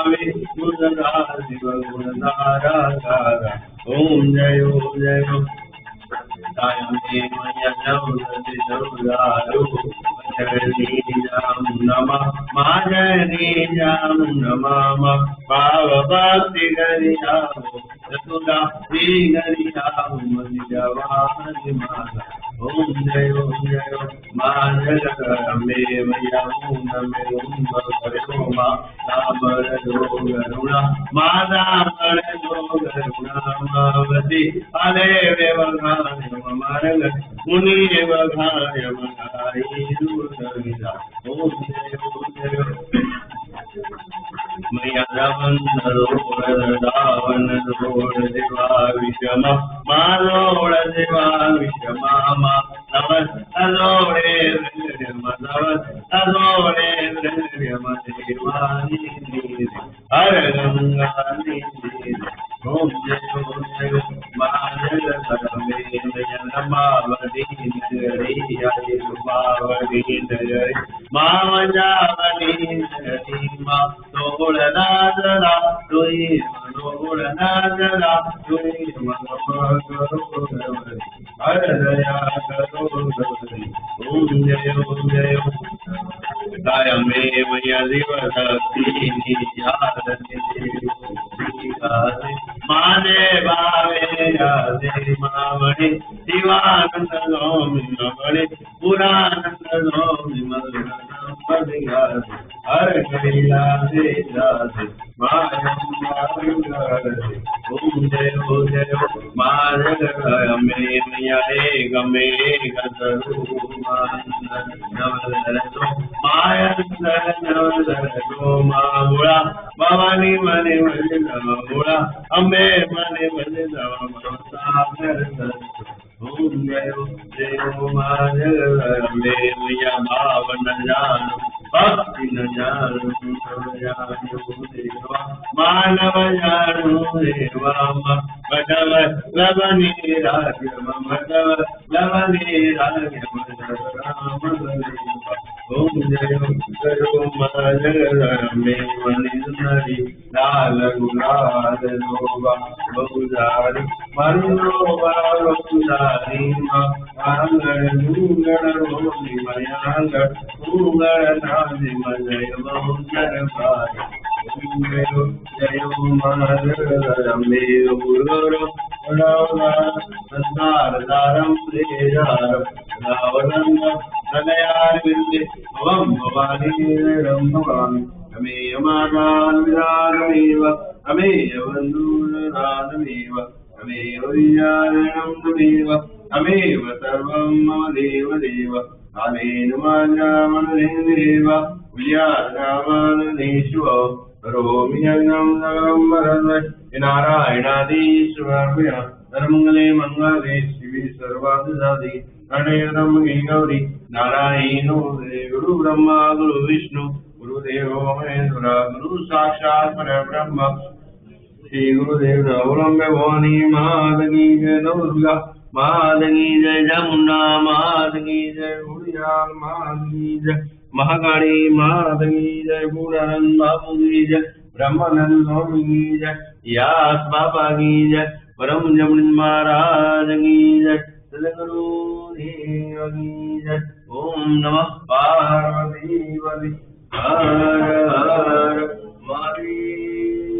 भावे गुणदा शिव गुणधारा धारा ओम जय भाव भक्ति गरियामो चतुरा श्री गरियामो जवाहर माला ओम जय माँ जगदम्बे मैया ओम नमे ओम भगवतो माँ नामर गरुणा माता कर गरुणा मावती अले व्यवघाय ममारग मुनि व्यवघाय मनाई दूरविदा ओम जय मैया रावण रावण रोड देवा विषम मारोड देवा विषमा नवस अलोड़े अलोड़े देवानी हर गंगा ओम जय मावती नगरी नगरी मावजावली नगरी मा तोड़नादरा तुई मनोड़नादरा तुई मनोहर हर दया करो ओम जय कायमे मैया शिव शक्ति माने भावे राधे मावणे शिवानंद स्वामी मवणे पुरानंद स्वामी मधुरा हर कैलासे राधे मायम ओम जय मामे मैया हे गमे गतरू मायंदरो मामुड़ा भवानी मने मने नमुड़ा अम्बे मने मने नमुड़ा ओम जय माजगदम्बे मैया भाव न जानो भक्ति न जानो देवा मानव जानो देवा मधव लवनी राज्य मधव लवनी राज्य राम ओम जय माजगदम्बे मनिंदरी लाल गुलाल लोबा बहुजारी मनोबा बहुजारी मांगल दूंगड़ रोली मयांगल दूंगड़ नाजी मजय बहुजन भाई जय माजगदम्बे गुरुरो रावला संसार दारम प्रेजारम रावलंग नलयार विंदे भवम भवानी रम भवामी अमेय मादान विरागमेव अमेय बंधुरानमेव अमेव विज्ञानम तमेव अमेव सर्वं मम देव देव कालेन माजामनुदेव विज्ञानमाननेश्व करोमि यज्ञं नवम्बरद्वय नारायणादीश्वरभ्य सर्वमंगले मंगले शिवे सर्वार्थसाधके प्रणयनमगे गौरी नारायणो गुरु ब्रह्मा गुरु विष्णु गुरुदेवो महेश्वरा गुरु साक्षात् परब्रह्म श्री गुरुदेव अवलंबे भवानी माधगी जय दुर्गा माधगी जय जमुना माधगी जय उड़ियाल माधगी जय महाकाली माधगी जय पूर्णानंद बाबू की जय ब्रह्मानंद स्वामी की जय यास बाबा की जय परम जमन महाराज की जय सदगुरु देव की जय ओम नमः पार्वती पति हर हर महादेव